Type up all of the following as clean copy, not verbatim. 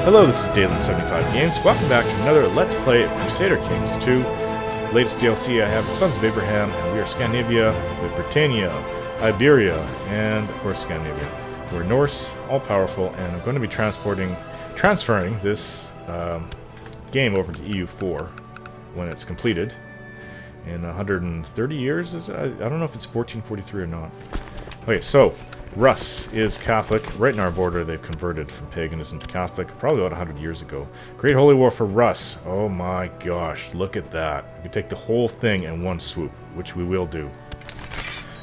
Hello, this is Dalen75 Games. Welcome back to another Let's Play of Crusader Kings 2. Latest DLC I have Sons of Abraham, and we are Scandinavia with Britannia, Iberia, and of course Scandinavia. We're Norse, all-powerful, and I'm going to be transferring this game over to EU4 when it's completed. In 130 years, is it? I don't know if it's 1443 or not. Okay, so Rus is Catholic. Right in our border, they've converted from paganism to Catholic, probably about 100 years ago. Great Holy War for Rus. Oh my gosh, look at that. We can take the whole thing in one swoop, which we will do.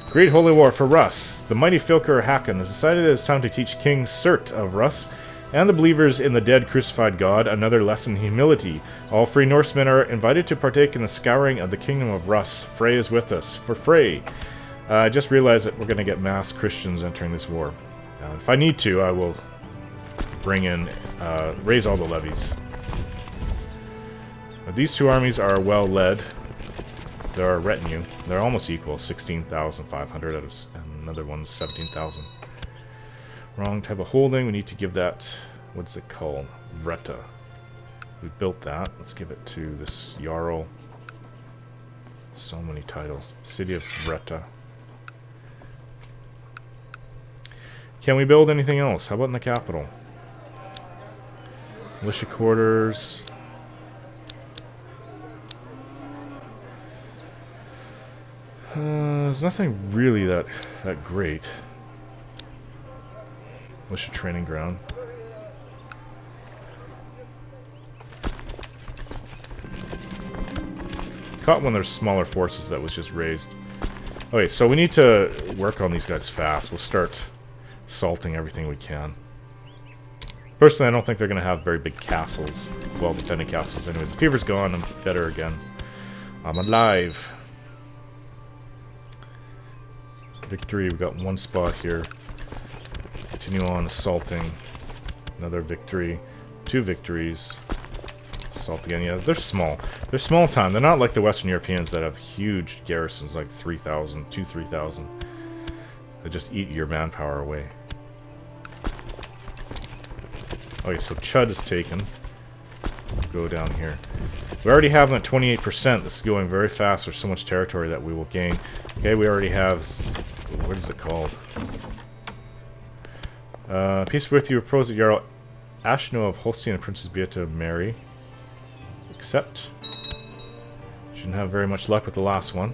Great Holy War for Rus. The mighty Filker Hakon has decided that it's time to teach King Surt of Rus and the believers in the dead crucified God another lesson in humility. All free Norsemen are invited to partake in the scouring of the kingdom of Rus. Frey is with us. For Frey. I just realized that we're going to get mass Christians entering this war. If I need to, I will bring in, raise all the levies. These two armies are well led. They're a retinue. They're almost equal, 16,500 out of another one's 17,000. Wrong type of holding. We need to give that, what's it called? Vreta. We built that. Let's give it to this Jarl. So many titles. City of Vreta. Can we build anything else? How about in the capital? Militia quarters. There's nothing really that great. Militia training ground. Caught one of their smaller forces that was just raised. Okay, so we need to work on these guys fast. We'll start assaulting everything we can. Personally, I don't think they're going to have very big castles. Well-defended castles anyways. The fever's gone. I'm better again. I'm alive. Victory. We've got one spot here. Continue on assaulting. Another victory. 2 victories. Assault again. Yeah, they're small. They're small time. They're not like the Western Europeans that have huge garrisons, like 3,000, 3,000. They just eat your manpower away. Okay, so Chud is taken. Go down here. We already have them at 28%. This is going very fast. There's so much territory that we will gain. Okay, we already have... What is it called? Peace with you. Propose that Jarl Ashno of Holstein and Princess Beata marry. Accept. Shouldn't have very much luck with the last one.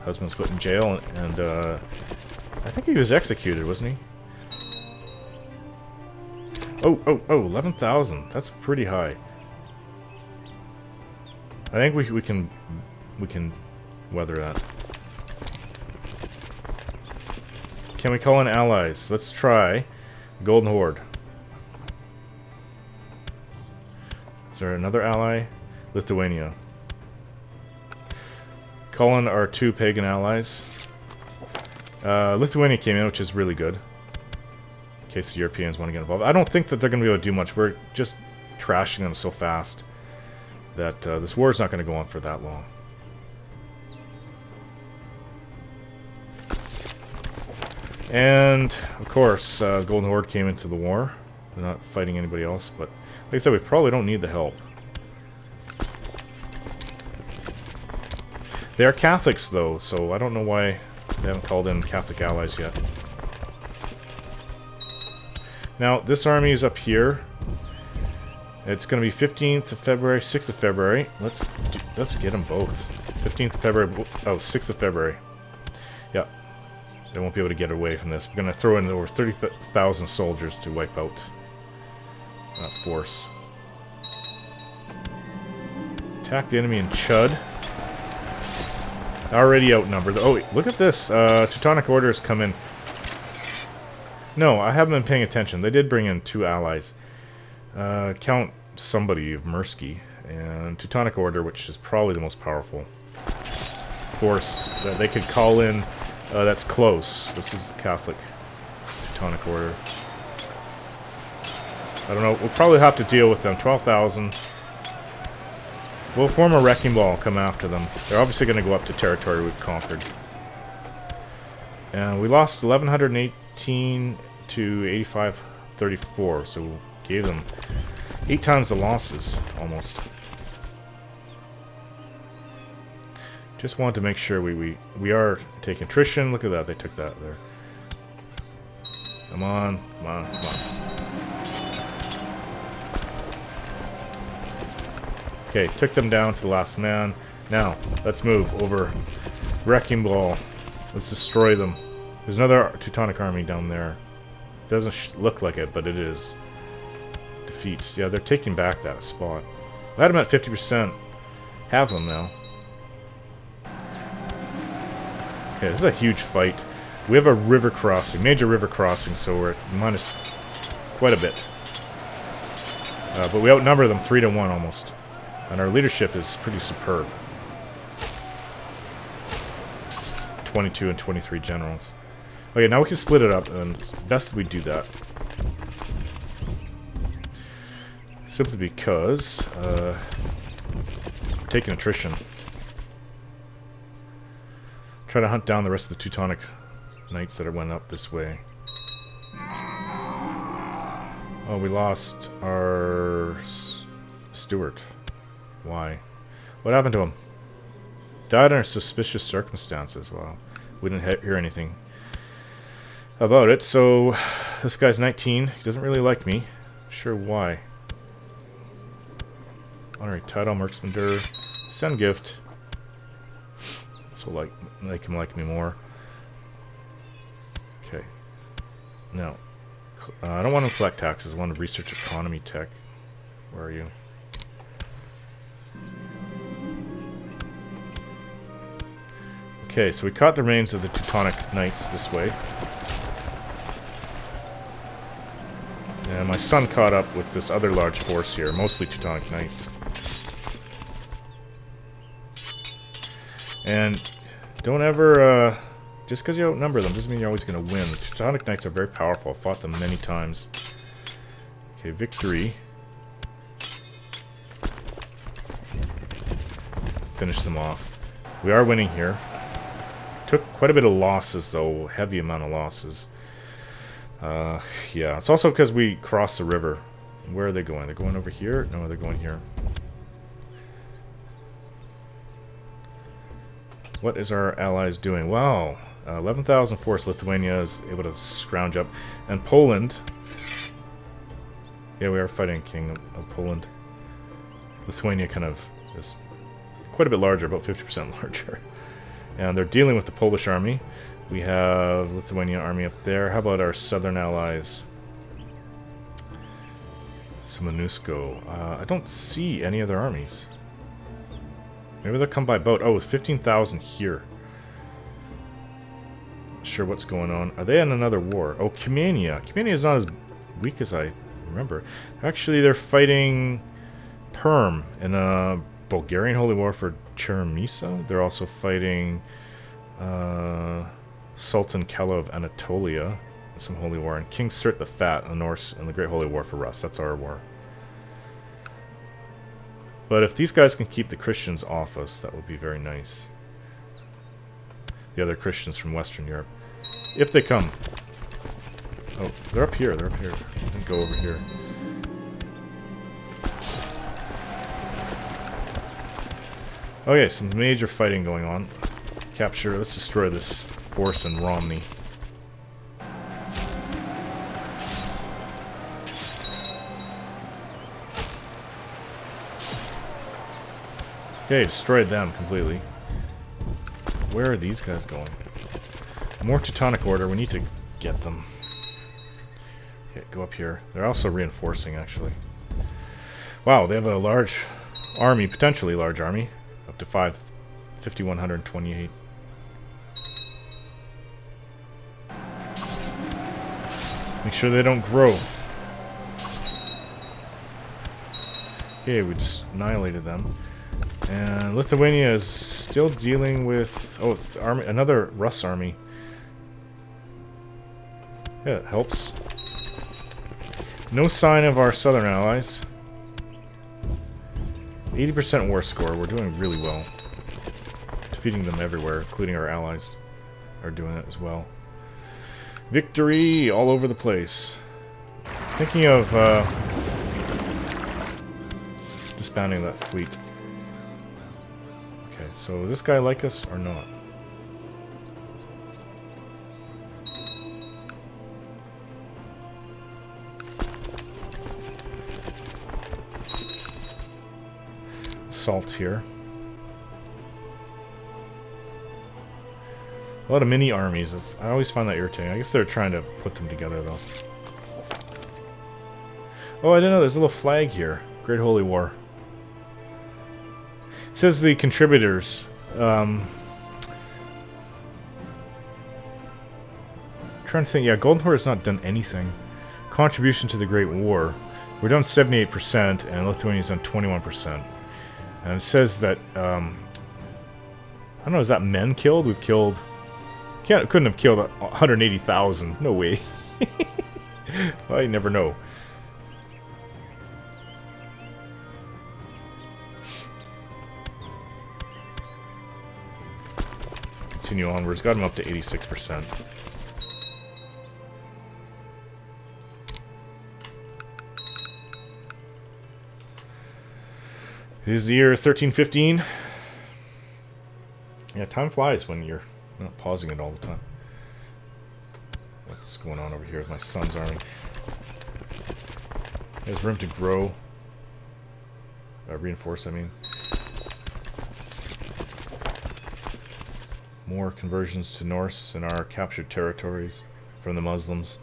Husband's put in jail, and I think he was executed, wasn't he? Oh, 11,000. That's pretty high. I think we can weather that. Can we call in allies? Let's try Golden Horde. Is there another ally? Lithuania. Call in our 2 pagan allies. Lithuania came in, which is really good. In case the Europeans want to get involved. I don't think that they're going to be able to do much. We're just trashing them so fast that this war is not going to go on for that long. And, of course, Golden Horde came into the war. They're not fighting anybody else, but like I said, we probably don't need the help. They are Catholics, though, so I don't know why they haven't called in Catholic allies yet. Now, this army is up here. It's going to be 15th of February, 6th of February. Let's get them both. 15th of February, oh, 6th of February. Yeah. They won't be able to get away from this. We're going to throw in over 30,000 soldiers to wipe out that force. Attack the enemy in Chud. Already outnumbered. Oh, wait, look at this. Teutonic Orders come in. No, I haven't been paying attention. They did bring in 2 allies. Count somebody of Mursky. And Teutonic Order, which is probably the most powerful force that they could call in. That's close. This is Catholic Teutonic Order. I don't know. We'll probably have to deal with them. 12,000. We'll form a wrecking ball and come after them. They're obviously going to go up to territory we've conquered. And we lost 1,118 to 8534, so we gave them 8 times the losses, almost. Just wanted to make sure we are taking attrition. Look at that, they took that there. Come on, come on, come on. Okay, took them down to the last man. Now, let's move over. Wrecking Ball. Let's destroy them. There's another Teutonic army down there. Doesn't look like it, but it is. Defeat. Yeah, they're taking back that spot. I had them at 50%. Have them now. Okay, this is a huge fight. We have a river crossing, major river crossing, so we're at minus quite a bit. But we outnumber them 3-1 almost. And our leadership is pretty superb. 22 and 23 generals. Okay, now we can split it up, and it's best that we do that. Simply because we're taking attrition. Try to hunt down the rest of the Teutonic knights that went up this way. Oh, we lost our steward. Why? What happened to him? Died under suspicious circumstances. Wow. We didn't hear anything about it. So, this guy's 19. He doesn't really like me. Sure why. Honorary title, Marksman Der. Send gift. This will make him like me more. Okay. Now, I don't want to collect taxes. I want to research economy tech. Where are you? Okay, so we caught the remains of the Teutonic Knights this way. And my son caught up with this other large force here, mostly Teutonic Knights. And don't ever, just because you outnumber them doesn't mean you're always going to win. The Teutonic Knights are very powerful. I've fought them many times. Okay, victory. Finish them off. We are winning here. Took quite a bit of losses, though. Heavy amount of losses. Yeah, it's also because we crossed the river. Where are they going? They're going over here? No, they're going here. What is our allies doing? Wow. 11,000 force. Lithuania is able to scrounge up. And Poland. Yeah, we are fighting King of Poland. Lithuania kind of is quite a bit larger, about 50% larger. And they're dealing with the Polish army. We have Lithuanian army up there. How about our southern allies? Smolensko. I don't see any other armies. Maybe they'll come by boat. Oh, it's 15,000 here. Not sure what's going on. Are they in another war? Oh, Cumania. Cumania is not as weak as I remember. Actually, they're fighting Perm in a Bulgarian holy war for Chermisa. They're also fighting Sultan Kela of Anatolia in some holy war. And King Cert the Fat in the Norse in the Great Holy War for Rus. That's our war. But if these guys can keep the Christians off us, that would be very nice. The other Christians from Western Europe. If they come. Oh, they're up here. They're up here. And go over here. Okay, some major fighting going on. Capture. Let's destroy this force in Romney. Okay, destroyed them completely. Where are these guys going? More Teutonic Order. We need to get them. Okay, go up here. They're also reinforcing, actually. Wow, they have a large army, potentially large army. Up to 5,128. Make sure they don't grow. Okay, we just annihilated them. And Lithuania is still dealing with... Oh, it's the army, another Rus army. Yeah, it helps. No sign of our southern allies. 80% war score. We're doing really well. Defeating them everywhere, including our allies are doing it as well. Victory all over the place. Thinking of disbanding that fleet. Okay, so does this guy like us or not? Salt here. A lot of mini armies. I always find that irritating. I guess they're trying to put them together, though. Oh, I didn't know there's a little flag here. Great Holy War. It says the contributors. Trying to think. Yeah, Golden Horde has not done anything. Contribution to the Great War. We're down 78%, and Lithuania's done 21%. And it says that, I don't know, is that men killed? We've killed... couldn't have killed 180,000. No way. Well, you never know. Continue onwards. Got him up to 86%. It is the year 1315. Yeah, time flies when you're not pausing it all the time. What's going on over here with my son's army? There's room to grow. Reinforce, I mean. More conversions to Norse in our captured territories from the Muslims.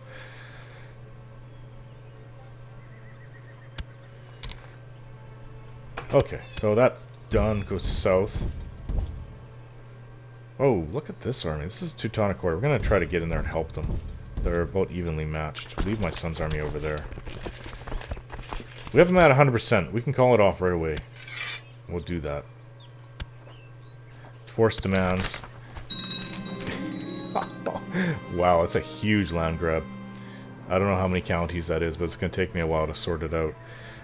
Okay, so that's done. Goes south. Oh, look at this army. This is Teutonic Order. We're going to try to get in there and help them. They're about evenly matched. Leave my son's army over there. We have them at 100%. We can call it off right away. We'll do that. Force demands. Wow, that's a huge land grab. I don't know how many counties that is, but it's going to take me a while to sort it out.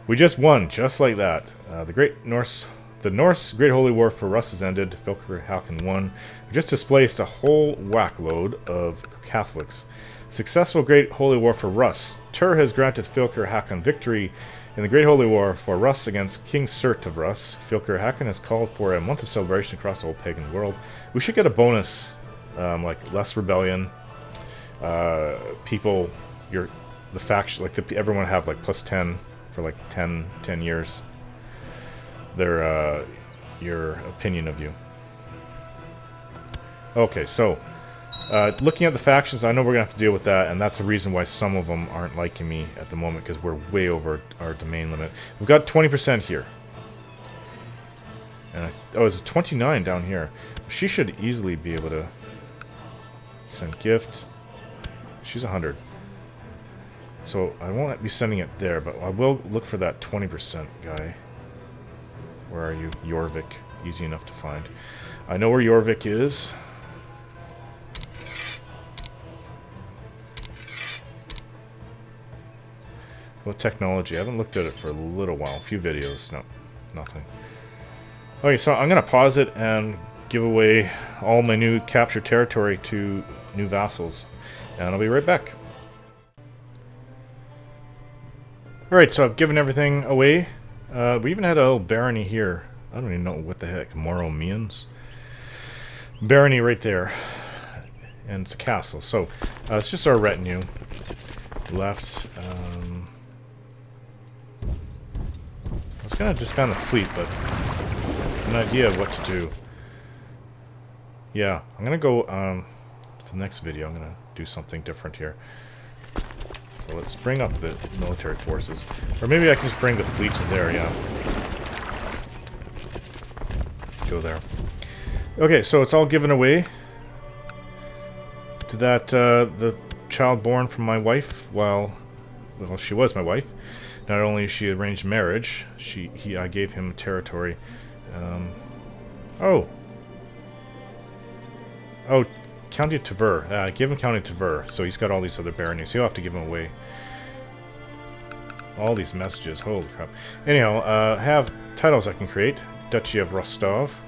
We just won, just like that. The Norse Great Holy War for Rus has ended. Fylkir Håkon won. We just displaced a whole whackload of Catholics. Successful Great Holy War for Rus. Tur has granted Fylkir Håkon victory in the Great Holy War for Rus against King Surt of Rus. Fylkir Håkon has called for a month of celebration across the whole pagan world. We should get a bonus, like less rebellion. People, the faction, like everyone have like plus 10 for like 10 years. Their your opinion of you. Okay, so looking at the factions, I know we're gonna have to deal with that, and that's the reason why some of them aren't liking me at the moment, because we're way over our domain limit. We've got 20% here, and oh, it's 29 down here. She should easily be able to send gift. She's 100. So I won't be sending it there, but I will look for that 20% guy. Where are you? Jorvik. Easy enough to find. I know where Jorvik is. Well, technology. I haven't looked at it for a little while. A few videos. No, nothing. Okay, so I'm going to pause it and give away all my new captured territory to new vassals. And I'll be right back. Alright, so I've given everything away. We even had a little barony here. I don't even know what the heck Moro means. Barony right there. And it's a castle. So, it's just our retinue left. I was going to disband the fleet, but an idea of what to do. Yeah, I'm going to go, for the next video, I'm going to do something different here. So let's bring up the military forces. Or maybe I can just bring the fleet to there, yeah. Go there. Okay, so it's all given away to that, the child born from my wife, well, she was my wife. Not only she arranged marriage, I gave him territory. Oh, County of Tver. Give him County of Tver, so he's got all these other baronies. He'll have to give them away. All these messages, holy crap. Anyhow, have titles I can create. Duchy of Rostov.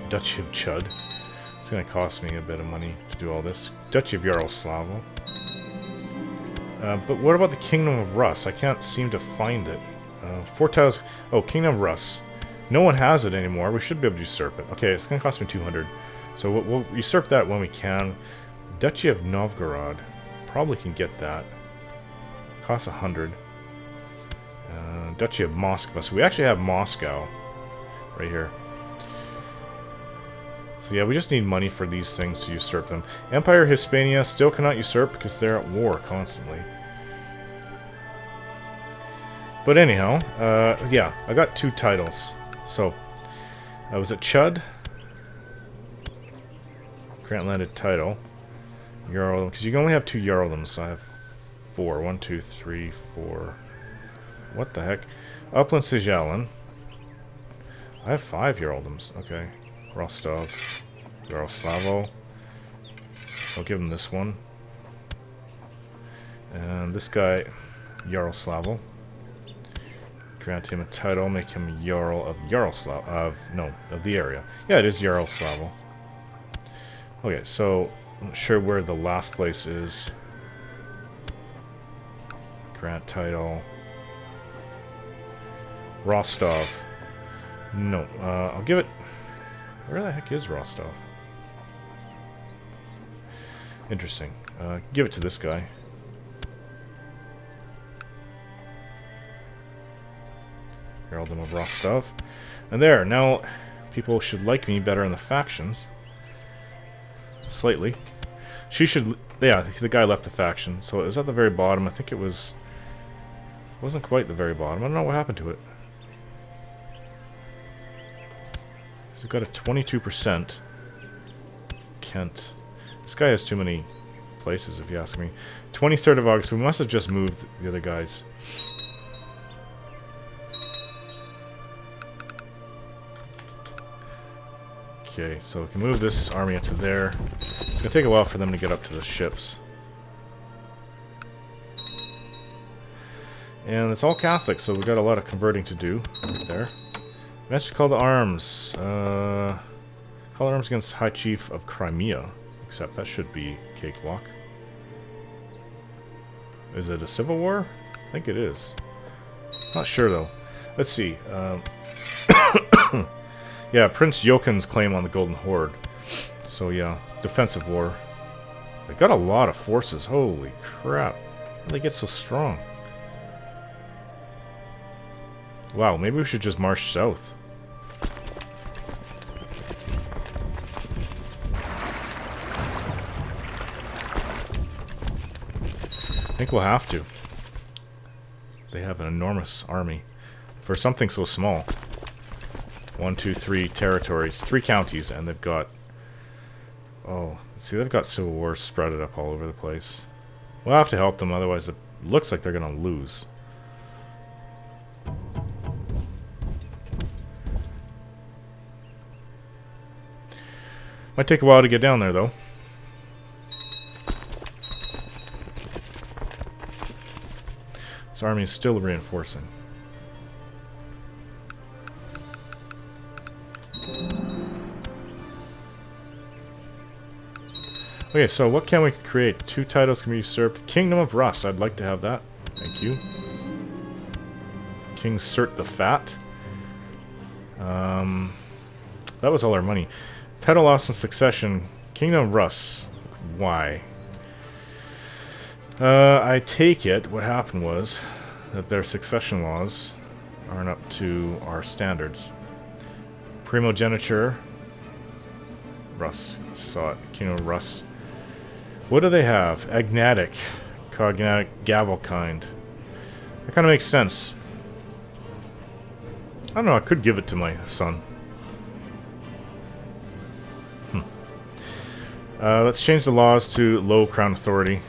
Duchy of Chud. It's going to cost me a bit of money to do all this. Duchy of Yaroslavo. But what about the Kingdom of Rus? I can't seem to find it. 4 tiles... Oh, Kingdom of Rus. No one has it anymore. We should be able to usurp it. Okay, it's going to cost me 200. So we'll usurp that when we can. Duchy of Novgorod. Probably can get that. Costs 100. Duchy of Moskva. So we actually have Moscow right here. So yeah, we just need money for these things to usurp them. Empire Hispania still cannot usurp because they're at war constantly. But anyhow, yeah, I got 2 titles. So, I was at Chud. Grant landed title. Jarl, because you can only have 2 Jarldoms, so I have 4. 1, 2, 3, 4. What the heck? Upland Sijalin. I have 5 Jarldoms. Okay. Rostov. Yaroslavo. I'll give him this one. And this guy, Yaroslavo. Grant him a title, make him Jarl of Yaroslav. Of the area. Yeah, it is Yaroslavo. Okay, so I'm not sure where the last place is. Grant title. Rostov. No, I'll give it... Where the heck is Rostov? Interesting. Give it to this guy. Earldom of Rostov. And there, now people should like me better in the factions. Slightly. She should... Yeah, the guy left the faction. So it was at the very bottom. I think it was... It wasn't quite the very bottom. I don't know what happened to it. We've got a 22%. Kent. This guy has too many places, if you ask me. 23rd of August. We must have just moved the other guys. Okay, so we can move this army up to there. It's going to take a while for them to get up to the ships. And it's all Catholic, so we've got a lot of converting to do right there. Message call to arms. Call to arms against High Chief of Crimea. Except that should be cakewalk. Is it a civil war? I think it is. Not sure though. Let's see. Yeah, Prince Jokin's claim on the Golden Horde. So yeah, it's defensive war. They got a lot of forces. Holy crap. How did they get so strong? Wow, maybe we should just march south. I think we'll have to. They have an enormous army for something so small. 1, 2, 3 territories, 3 counties, and they've got... Oh, see, they've got civil wars spread up all over the place. We'll have to help them, otherwise it looks like they're going to lose. Might take a while to get down there, though. This army is still reinforcing. Okay, so what can we create? 2 titles can be usurped. Kingdom of Rus, I'd like to have that. Thank you. King Cert the Fat. That was all our money. Title loss in succession. Kingdom of Rus. Why? I take it what happened was that their succession laws aren't up to our standards. Primogeniture. Rus. Saw it. Kingdom of Rus. What do they have? Agnatic. Cognatic. Gavelkind. That kind of makes sense. I don't know, I could give it to my son. Let's change the laws to low crown authority.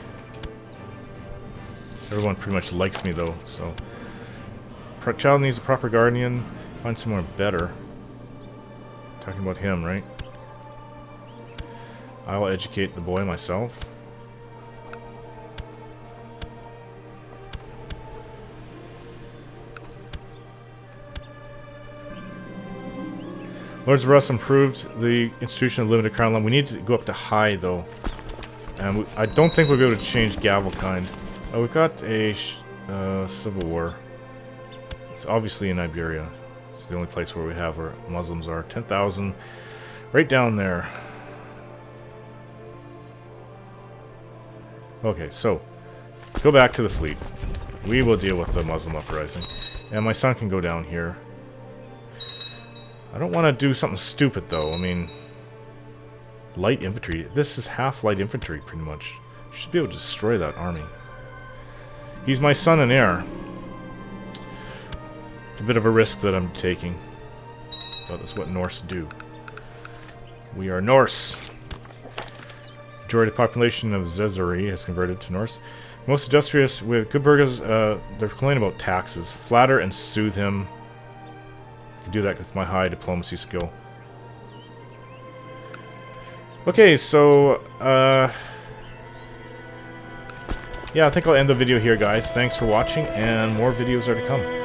Everyone pretty much likes me though, so... Child needs a proper guardian. Find somewhere better. Talking about him, right? I will educate the boy myself. Lords of Rus improved the institution of limited crown land. We need to go up to high, though. And I don't think we'll be able to change Gavelkind. Oh, we've got a civil war. It's obviously in Iberia. It's the only place where we have where Muslims are. 10,000, right down there. Okay, so go back to the fleet. We will deal with the Muslim uprising. And my son can go down here. I don't want to do something stupid, though. I mean, light infantry. This is half light infantry, pretty much. Should be able to destroy that army. He's my son and heir. It's a bit of a risk that I'm taking. But that's what Norse do. We are Norse. Majority of the population of Zezeri has converted to Norse. Most industrious with good burghers, they're complaining about taxes. Flatter and soothe him. I can do that with my high diplomacy skill. Okay, so, yeah, I think I'll end the video here, guys. Thanks for watching, and more videos are to come.